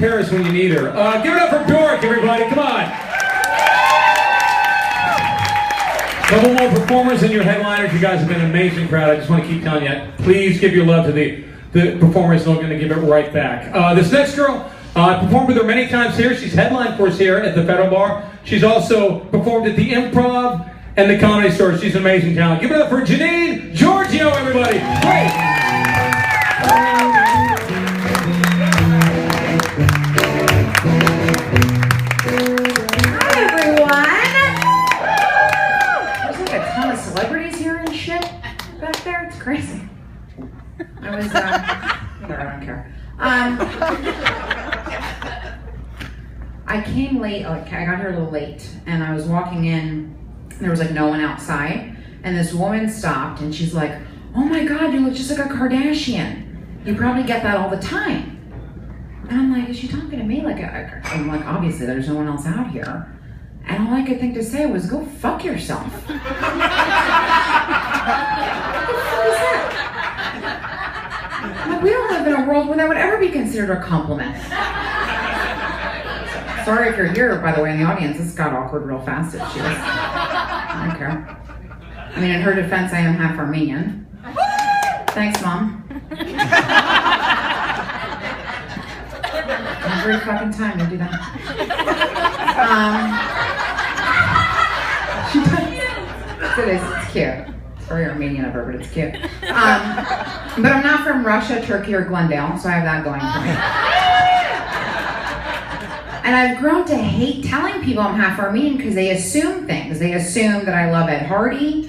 Paris when you need her. Give it up for Bjork, everybody. Come on. Couple more performers and your headliners. You guys have been an amazing crowd. I just want to keep telling you, please give your love to the performers, and we're going to give it right back. This next girl, I performed with her many times here. She's headlined for us here at the Federal Bar. She's also performed at the Improv and the Comedy Store. She's an amazing talent. Give it up for Janine Giorgio, everybody. Great. Crazy. I was, whatever, I don't care. I came late, like, I got here a little late, and I was walking in, there was like no one outside, and this woman stopped, and she's like, oh my God, you look just like a Kardashian. You probably get that all the time. And I'm like, is she talking to me? I'm like, obviously there's no one else out here. And all I could think to say was, go fuck yourself. Like, we don't live in a world where that would ever be considered a compliment. Sorry if you're here, by the way, in the audience. This got awkward real fast if she was. I don't care. I mean, in her defense, I am half Armenian. Thanks, Mom. Every fucking time you do that. It's cute. It's very Armenian of her, but it's cute. But I'm not from Russia, Turkey, or Glendale, so I have that going for me. And I've grown to hate telling people I'm half Armenian because they assume things. They assume that I love Ed Hardy.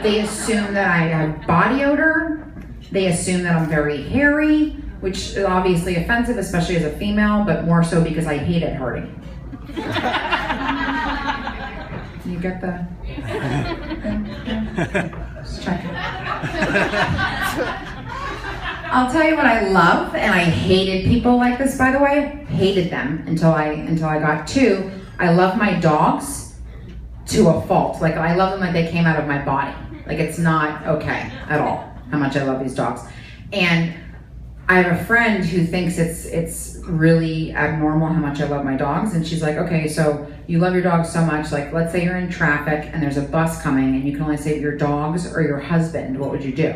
They assume that I have body odor. They assume that I'm very hairy, which is obviously offensive, especially as a female, but more so because I hate Ed Hardy. You get the... Just checking. I'll tell you what I love, and I hated people like this, by the way. Hated them until I got two. I love my dogs to a fault. Like, I love them like they came out of my body. Like, it's not okay at all how much I love these dogs. And I have a friend who thinks it's really abnormal how much I love my dogs, and she's like, okay, so you love your dogs so much, like, let's say you're in traffic and there's a bus coming and you can only save your dogs or your husband, what would you do?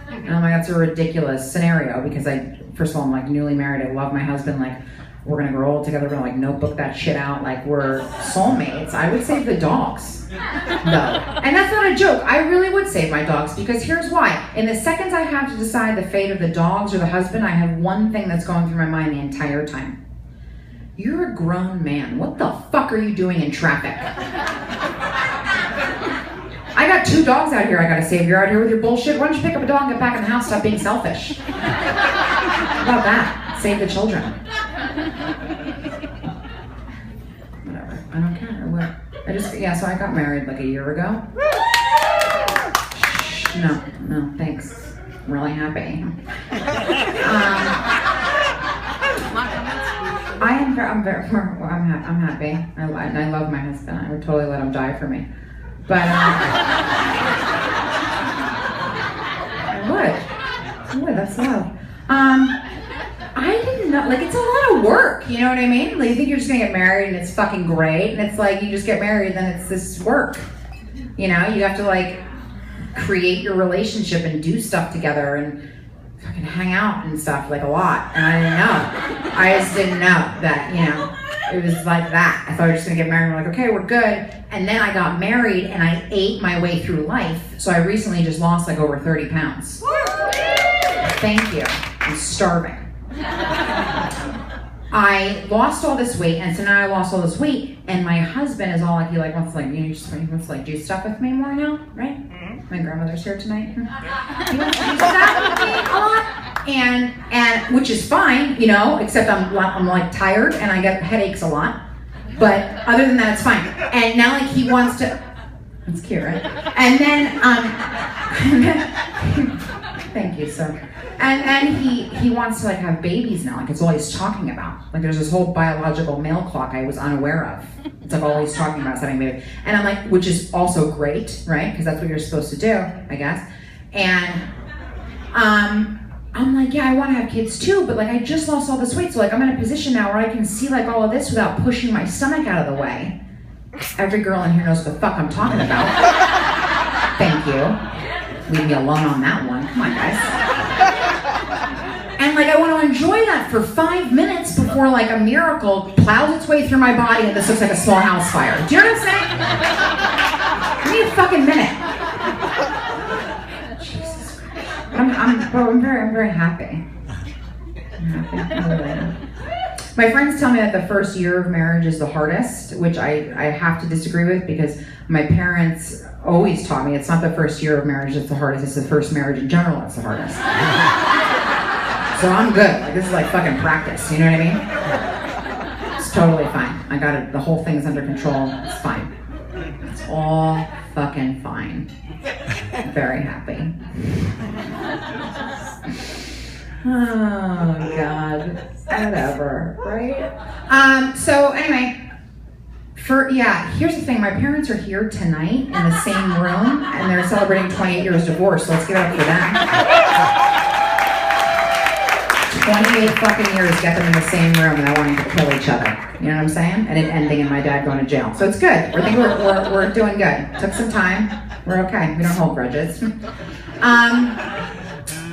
And I'm like, that's a ridiculous scenario because first of all, I'm like newly married, I love my husband, like, we're gonna grow old together, we're gonna like notebook that shit out, like we're soulmates. I would save the dogs, no. And that's not a joke, I really would save my dogs because here's why. In the seconds I have to decide the fate of the dogs or the husband, I have one thing that's going through my mind the entire time. You're a grown man, what the fuck are you doing in traffic? I got two dogs out here I gotta save. You're out here with your bullshit. Why don't you pick up a dog and get back in the house, stop being selfish? How about that? Save the children. Whatever, I don't care. What? So I got married like a year ago. No, thanks. I'm really happy. I'm happy. I love my husband. I would totally let him die for me. But I would, that's love. I didn't know, like, it's a lot of work, you know what I mean? Like, you think you're just gonna get married and it's fucking great, and it's like, you just get married, then it's this work. You know, you have to like create your relationship and do stuff together and fucking hang out and stuff, like a lot, and I didn't know. I just didn't know that, you know, it was like that. I thought we were just gonna get married and we're like, okay, we're good. And then I got married and I ate my way through life. So I recently just lost like over 30 pounds. Thank you, I'm starving. I lost all this weight, and so now I lost all this weight, and my husband is all like, he like wants to like, you know, he wants to like do stuff with me more now, right? My grandmother's here tonight. He wants to do stuff with me a lot, and which is fine, you know, except I'm like tired and I get headaches a lot, but other than that, it's fine. And now like he wants to, that's cute, right? And then thank you, so. And he wants to like have babies now, like it's all he's talking about. Like there's this whole biological male clock I was unaware of. It's like all he's talking about is having babies. And I'm like, which is also great, right? Because that's what you're supposed to do, I guess. And I'm like, yeah, I want to have kids too, but like I just lost all this weight, so like I'm in a position now where I can see like all of this without pushing my stomach out of the way. Every girl in here knows what the fuck I'm talking about. Thank you. Leave me alone on that one. Come on, guys. And like I want to enjoy that for 5 minutes before like a miracle plows its way through my body and this looks like a small house fire. Do you know what I'm saying? Give me a fucking minute. Jesus Christ. I'm very happy. I'm happy. I really am. My friends tell me that the first year of marriage is the hardest, which I have to disagree with because my parents always taught me it's not the first year of marriage that's the hardest, it's the first marriage in general that's the hardest. So I'm good. Like this is like fucking practice, you know what I mean? It's totally fine. I got it. The whole thing's under control. It's fine. It's all fucking fine. I'm very happy. Oh God. Whatever, right? So anyway, here's the thing. My parents are here tonight in the same room, and they're celebrating 28 years divorce. So let's give it up for them. 28 fucking years, get them in the same room, and I want them to kill each other. You know what I'm saying? And it ending in my dad going to jail. So it's good. I think we're doing good. Took some time. We're okay. We don't hold grudges.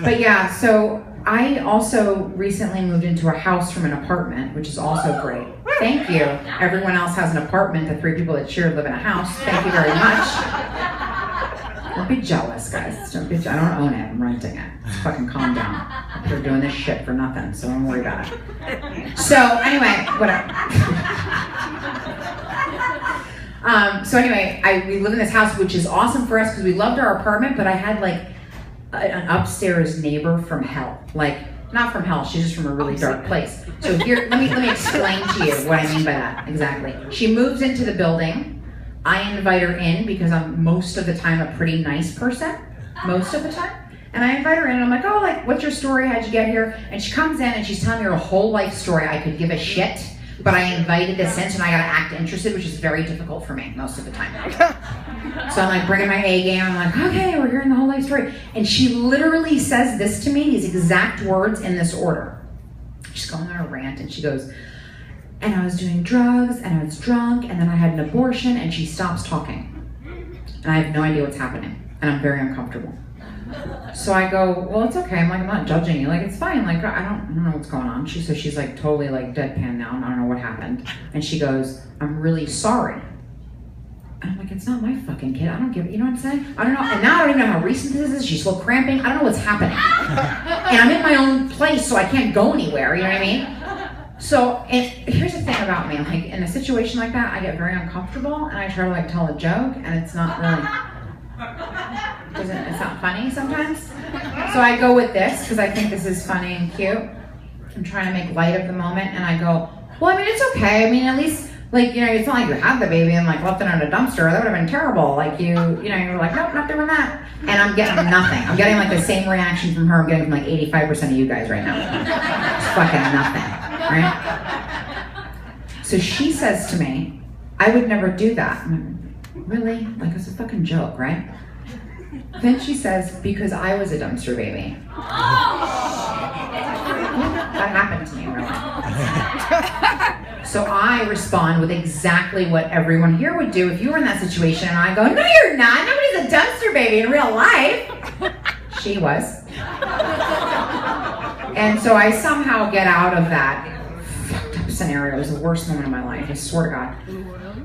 But yeah, so I also recently moved into a house from an apartment, which is also great. Thank you. Everyone else has an apartment. The 3 people that share live in a house. Thank you very much. Don't be jealous, guys. Don't be. I don't own it. I'm renting it. Just fucking calm down. They're doing this shit for nothing, so don't worry about it. So anyway, whatever. We live in this house, which is awesome for us because we loved our apartment, but I had like an upstairs neighbor from hell. Like, not from hell, she's just from a really dark place. So here, let me explain to you what I mean by that, exactly. She moves into the building. I invite her in because I'm most of the time a pretty nice person, most of the time. And I invite her in and I'm like, oh, like, what's your story? How'd you get here? And she comes in and she's telling me her whole life story. I could give a shit, but I invited this in, so I gotta act interested, which is very difficult for me most of the time. So I'm like bringing my A game. I'm like, okay, we're hearing the whole life story. And she literally says this to me, these exact words in this order. She's going on a rant and she goes, and I was doing drugs and I was drunk and then I had an abortion, and she stops talking. And I have no idea what's happening and I'm very uncomfortable. So I go, well, it's okay. I'm like, I'm not judging you. Like, it's fine. Like, I don't know what's going on. She's like totally like deadpan now and I don't know what happened. And she goes, I'm really sorry. And I'm like, it's not my fucking kid. I don't give it. You know what I'm saying? I don't know. And now I don't even know how recent this is. She's still cramping. I don't know what's happening. And I'm in my own place, so I can't go anywhere. You know what I mean? So, and here's the thing about me. Like, in a situation like that, I get very uncomfortable and I try to like tell a joke, and it's not really, it's not funny sometimes. So I go with this because I think this is funny and cute. I'm trying to make light of the moment, and I go, well, I mean, it's okay. I mean, at least, like, you know, it's not like you had the baby and like left it in a dumpster. That would have been terrible. Like you know, you're like, nope, not doing that. And I'm getting nothing. I'm getting like the same reaction from her I'm getting from like 85% of you guys right now. It's fucking nothing, right? So she says to me, I would never do that. I'm like, really? Like, it's a fucking joke, right? Then she says, because I was a dumpster baby. That happened to me in real life. So I respond with exactly what everyone here would do if you were in that situation, and I go, no, you're not. Nobody's a dumpster baby in real life. She was. And so I somehow get out of that fucked up scenario. It was the worst moment of my life, I swear to God.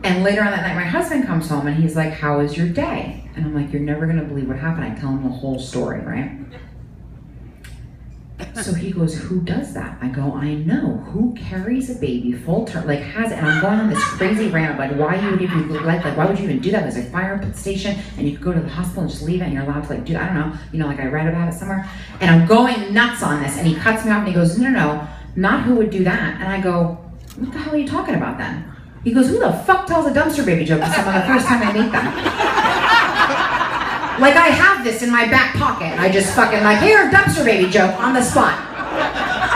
And later on that night, my husband comes home and he's like, how was your day? And I'm like, you're never gonna believe what happened. I tell him the whole story, right? So he goes, who does that? I go, I know. Who carries a baby full term, like has it? And I'm going on this crazy rant of like why you would even like why would you even do that? There's a fire station and you could go to the hospital and just leave it and you're allowed to like do that. I don't know. You know, like I read about it somewhere. And I'm going nuts on this, and he cuts me off and he goes, no, not who would do that. And I go, what the hell are you talking about then? He goes, who the fuck tells a dumpster baby joke to someone the first time I meet them? Like I have this in my back pocket. I just fucking like, here, dumpster baby joke on the spot.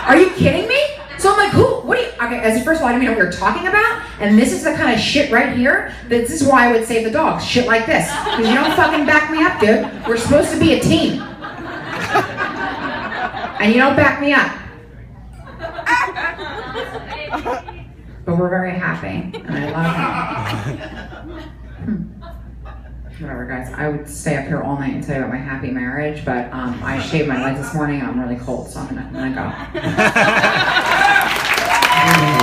Are you kidding me? So I'm like, who, what do you, okay, as first of all, I didn't know what we were talking about. And this is the kind of shit right here. This is why I would save the dogs. Shit like this. Because you don't fucking back me up, dude. We're supposed to be a team. And you don't back me up. But we're very happy, and I love him. Whatever, guys. I would stay up here all night and tell you about my happy marriage, but I shaved my legs this morning. I'm really cold, so I'm gonna go.